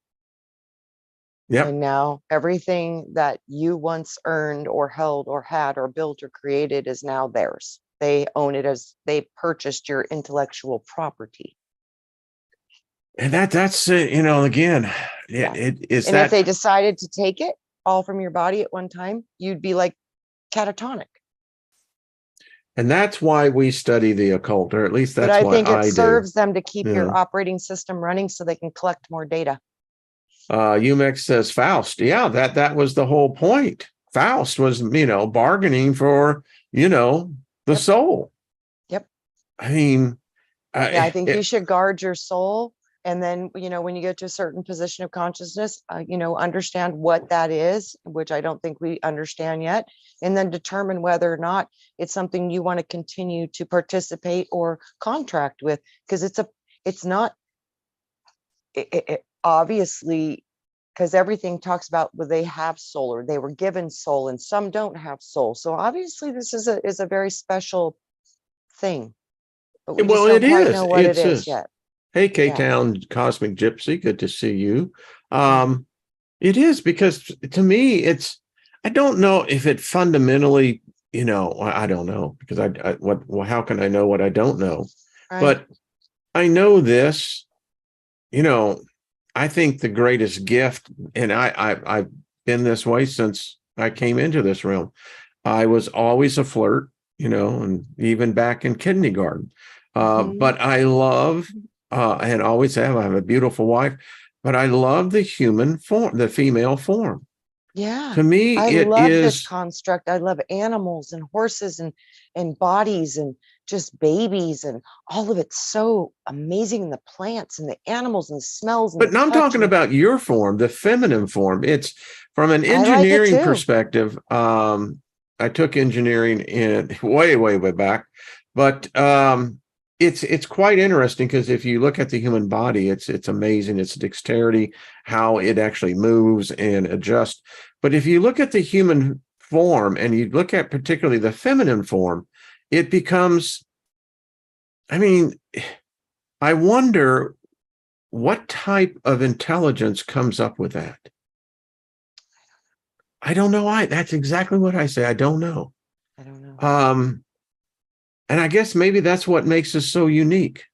Yep. And now everything that you once earned or held or had or built or created is now theirs. They own it, as they purchased your intellectual property. And that's you know, again, Yeah. it is And if that, they decided to take it all from your body at one time, you'd be like catatonic. and that's why we study the occult, or at least But that's I why think it I do. serves them to keep Yeah. your operating system running so they can collect more data. Umex says Faust. Yeah, that was the whole point. Faust was, you know, bargaining for, you know, the soul. Yep. I mean, Yeah, I think you should guard your soul. And then, you know, when you get to a certain position of consciousness, you know, understand what that is, which I don't think we understand yet, and then determine whether or not it's something you want to continue to participate or contract with. Because it's not, obviously, because everything talks about, well, they have soul or they were given soul, and some don't have soul. So obviously this is a very special thing, but we just don't quite know what it is yet. Hey, K-Town Cosmic Gypsy, good to see you. It is, because to me, it's, I don't know if it fundamentally, you know, I don't know, because how can I know what I don't know? Right. But I know this, you know, I think the greatest gift, and I've been this way since I came into this realm. I was always a flirt, you know, and even back in kindergarten. But I love, and always have, I have a beautiful wife, but I love the human form, the female form. Yeah. To me, I it love is this construct. I love animals and horses and bodies and just babies, and all of it's so amazing. The plants and the animals and the smells and But the I'm touch. talking about your form, the feminine form. It's from an I like it engineering too. perspective. I took engineering in way back, but it's quite interesting, because if you look at the human body, it's amazing. It's dexterity, how it actually moves and adjusts. But if you look at the human form and you look at particularly the feminine form, it becomes, I mean, I wonder what type of intelligence comes up with that. I don't know. That's exactly what I say. I don't know. I don't know. And I guess maybe that's what makes us so unique.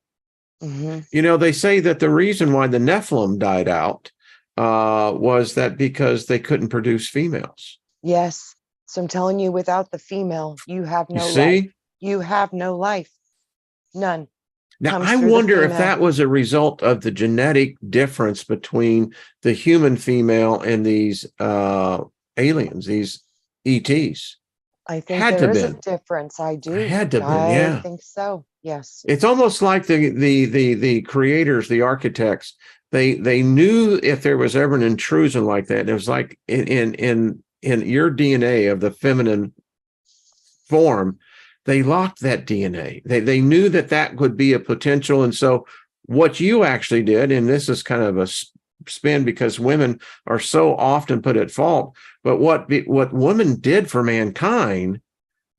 You know, they say that the reason why the Nephilim died out was that because they couldn't produce females. Yes. So I'm telling you, without the female, you have no life. You have no life. None. Now, I wonder if that was a result of the genetic difference between the human female and these aliens, these ETs. I think there is a difference. I do. Had to be, yeah. I think so. Yes. It's almost like the creators, the architects, they knew if there was ever an intrusion like that. It was like in your DNA of the feminine form, they locked that DNA. They knew that would be a potential. And so what you actually did, and this is kind of a spin because women are so often put at fault, but what women did for mankind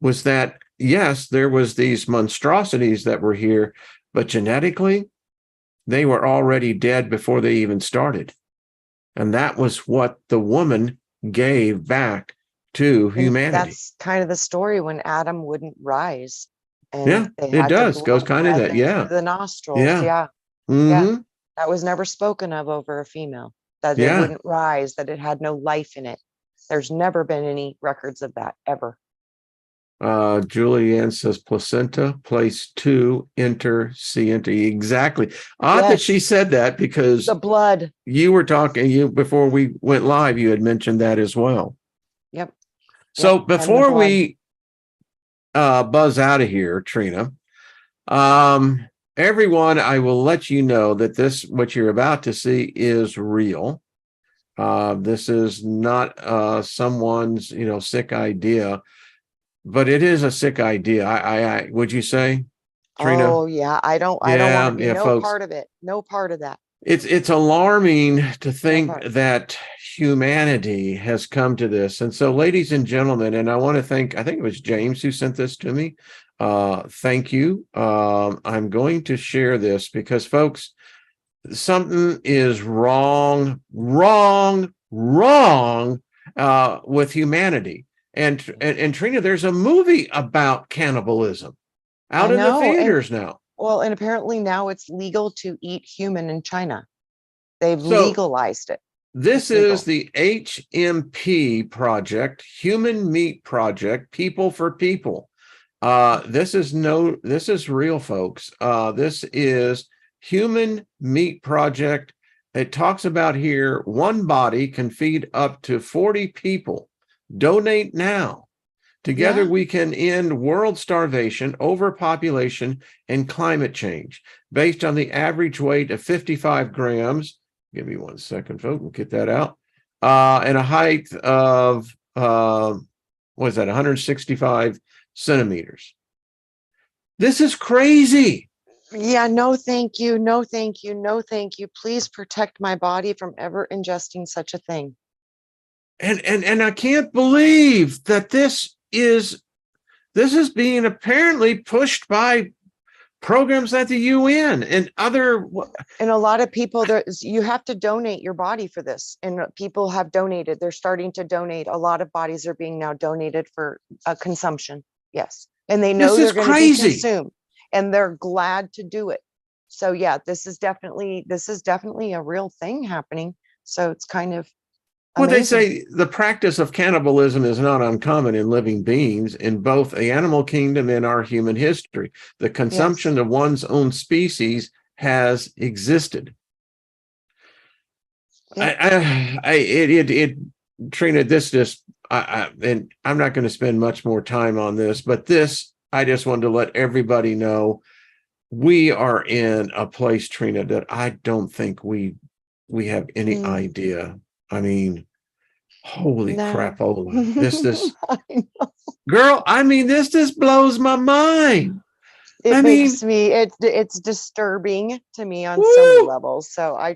was that, yes, there was these monstrosities that were here, but genetically, they were already dead before they even started. And that was what the woman gave back to humanity. That's kind of the story when Adam wouldn't rise. And yeah, it does. Goes kind of that. Yeah. The nostrils. Yeah. Yeah. That was never spoken of over a female, that it wouldn't rise, that it had no life in it. There's never been any records of that ever. Julianne says placenta, place 2, enter, C, enter. Exactly. Odd that she Yes, said that because the blood. you were talking, before we went live, you had mentioned that as well. Yep. So Yep. And the before blood. we buzz out of here, Trina, everyone, I will let you know that what you're about to see is real. This is not someone's, sick idea, but it is a sick idea. I would you say, Trina? Oh yeah. I don't want to Yeah, be yeah, no folks. part of it. No part of that. It's alarming to No think part. that humanity has come to this. And so, ladies and gentlemen, and I want to thank, I think it was James who sent this to me. Thank you. I'm going to share this because, folks, something is wrong with humanity. And Trina, there's a movie about cannibalism I out in the know. And theaters now. well, and apparently now it's legal to eat human in China. They've So legalized it. this It's is legal. the HMP project, Human Meat Project, People for People. This is real, folks. This is Human Meat Project. It talks about here one body can feed up to 40 people. Donate now. Together Yeah. we can end world starvation, overpopulation, and climate change. Based on the average weight of 55 grams, give me 1 second, folks, we'll get that out, and a height of, what is that, 165 centimeters. This is crazy. Yeah. No, thank you. No, thank you. No, thank you. Please protect my body from ever ingesting such a thing. And I can't believe that this is being apparently pushed by programs at the UN and other. And a lot of people, you have to donate your body for this, and people have donated. They're starting to donate. A lot of bodies are being now donated for consumption. Yes, and they know This is they're going to be crazy. consumed, and they're glad to do it. So yeah, this is definitely a real thing happening. So it's kind of Well, they amazing. say the practice of cannibalism is not uncommon in living beings in both the animal kingdom and our human history. The Yes. consumption of one's own species has existed. Yep. Trina, this just, and I'm not going to spend much more time on this, but I just wanted to let everybody know we are in a place, Trina, that I don't think we have any Mm, idea. I mean, holy no. crapola. This I know. girl, I mean, this just blows my mind. It I mean, makes me it's disturbing to me on so many woo! levels. So I'm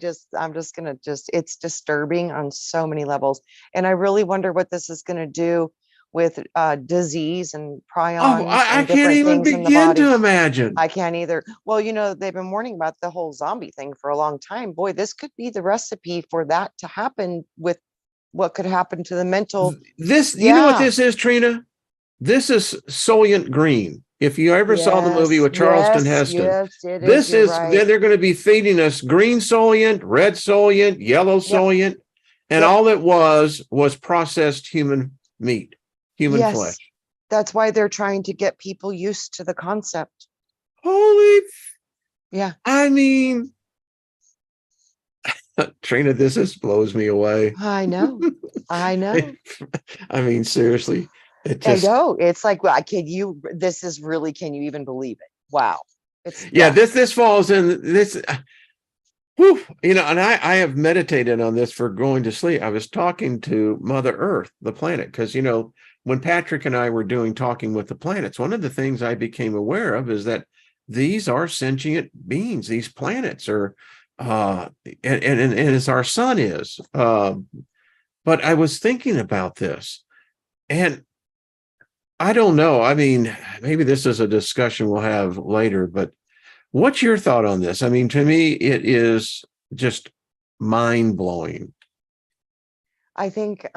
just gonna it's disturbing on so many levels. And I really wonder what this is gonna do with disease and Oh, prions I and can't different even things in the begin body. to imagine. I can't either. Well, they've been warning about the whole zombie thing for a long time. Boy, this could be the recipe for that to happen with what could happen to the mental. You know what Yeah. this is, Trina? This is Soylent Green. If you ever saw the movie Yes, with Charleston yes, Heston, yes, it is. You're right. they're going to be feeding us green Soylent, red Soylent, yellow Yep. Soylent, and Yep. all it was processed human meat, human Yes. flesh. That's why they're trying to get people used to the concept. Holy, Yeah, I mean, Trina, this just blows me away. I know. I know. I mean, seriously, it I just, know. It's like, well, this is really, can you even believe it? Wow. It's, yeah, yeah. this falls in this. Whew, and I have meditated on this for going to sleep. I was talking to Mother Earth, the planet, because, when Patrick and I were doing Talking with the Planets, one of the things I became aware of is that these are sentient beings. These planets are, and as our sun is. But I was thinking about this, and I don't know. I mean, maybe this is a discussion we'll have later, but what's your thought on this? I mean, to me, it is just mind blowing. I think,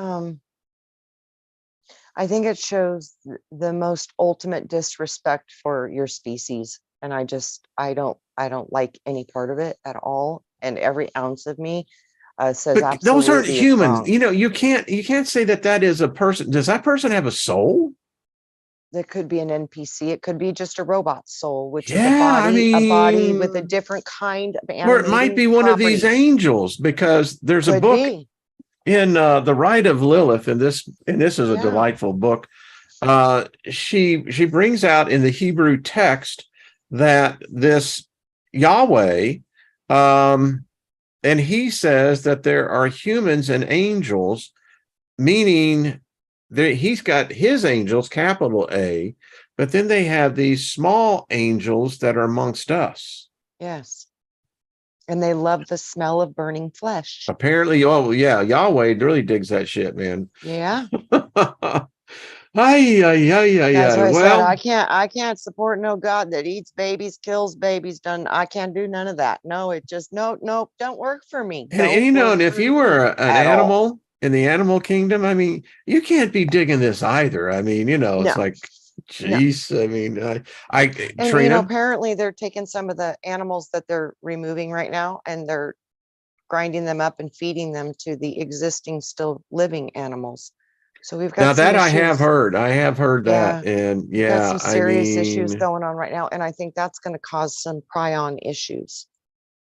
I think it shows the most ultimate disrespect for your species. And I don't like any part of it at all. And every ounce of me says But those aren't absolutely it's humans. wrong. You can't say that is a person. Does that person have a soul? That could be an NPC. It could be just a robot soul, which is Yeah, I a body with a mean, different kind of or it might animating be one of these properties. angels, because there's a Could book be. in The Rite of Lilith, and this is a Yeah. delightful book. She brings out in the Hebrew text that this Yahweh, and he says that there are humans and angels, meaning that he's got his angels, capital A, but then they have these small angels that are amongst us. Yes. And they love the smell of burning flesh. Apparently, oh yeah, Yahweh really digs that shit, man. Yeah. Ay, ay, ay, ay, That's ay. why I said Well, I can't support no God that eats babies, kills babies, I can't do none of that. No, it just nope, don't work for me. and Don't you know, work and if for you me were an at all. animal in the animal kingdom, I mean, you can't be digging this either. I mean, it's No, like, no. geez, I mean, I And Trina, apparently they're taking some of the animals that they're removing right now and they're grinding them up and feeding them to the existing still living animals. So we've now got some that I have issues. heard, Yeah, that, and we've got yeah, some I serious issues mean, going on right now. And I think that's going to cause some prion issues.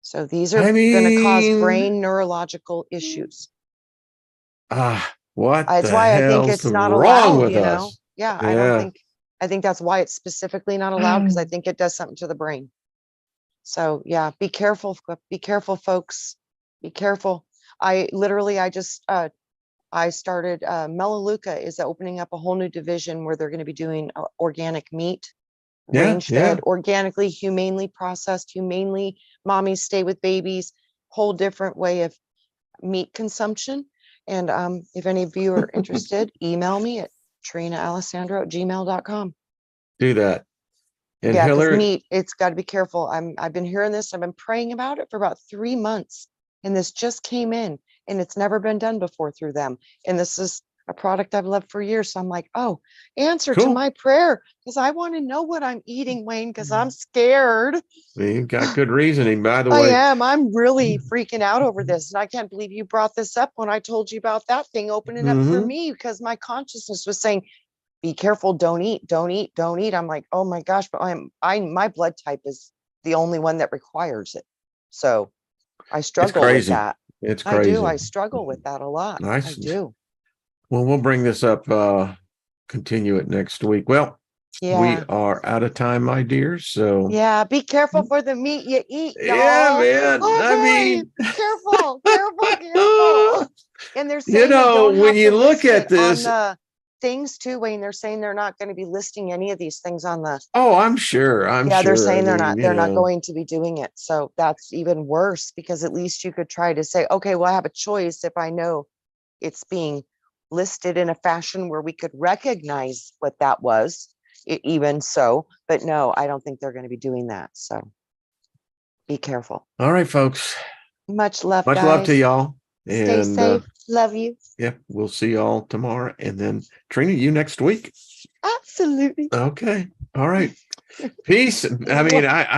So these I are going to cause mean, brain neurological issues. what It's the why I think hell's it's not wrong allowed, with us? Yeah, Yeah. I think that's why it's specifically not allowed because I think it does something to the brain. So yeah, be careful, folks. Be careful. I started, Melaleuca is opening up a whole new division where they're going to be doing organic meat, Yeah, range yeah. fed, organically, humanely processed, humanely, mommies stay with babies, whole different way of meat consumption. And if any of you are interested, email me at trinaalessandro@gmail.com. Do that. And Yeah, because Hillary, meat, it's got to be careful. I've been hearing this. I've been praying about it for about 3 months, and this just came in, and it's never been done before through them. And this is a product I've loved for years. So I'm like, oh, answer to cool. my prayer, because I want to know what I'm eating, Wayne, because I'm scared. You got good reasoning, by the I way. am. I'm really freaking out over this, and I can't believe you brought this up when I told you about that thing opening up for Hmm. me, because my consciousness was saying, be careful, don't eat, don't eat, don't eat. I'm like, oh my gosh, but my blood type is the only one that requires it. So I It's struggle with crazy. that. It's I do. crazy. I struggle with that a lot. I Nice. do. Well, we'll bring this up, continue it next week. Well, we Yeah. are out of time, my dear. So, Yeah. Be careful for the meat you eat, yeah, y'all. man. Oh I boy. mean, Careful, careful, careful. And they're you saying they know, don't when have to you look list at it on this, the things too, Wayne. They're saying they're not going to be listing any of these things on the. oh, I'm sure. I'm Yeah, they're sure. I saying mean, they're not going to be doing it. So that's even worse, because at least you could try to say, okay, well, I have a choice if I know it's being listed in a fashion where we could recognize what that was, even so. But no, I don't think they're going to be doing that. So be careful. all right, folks. Much love, Much love to guys. y'all. Stay And safe. Love you. yeah, we'll see y'all tomorrow. And then Trina, you next week. Absolutely. Okay. All right. Peace. I mean, I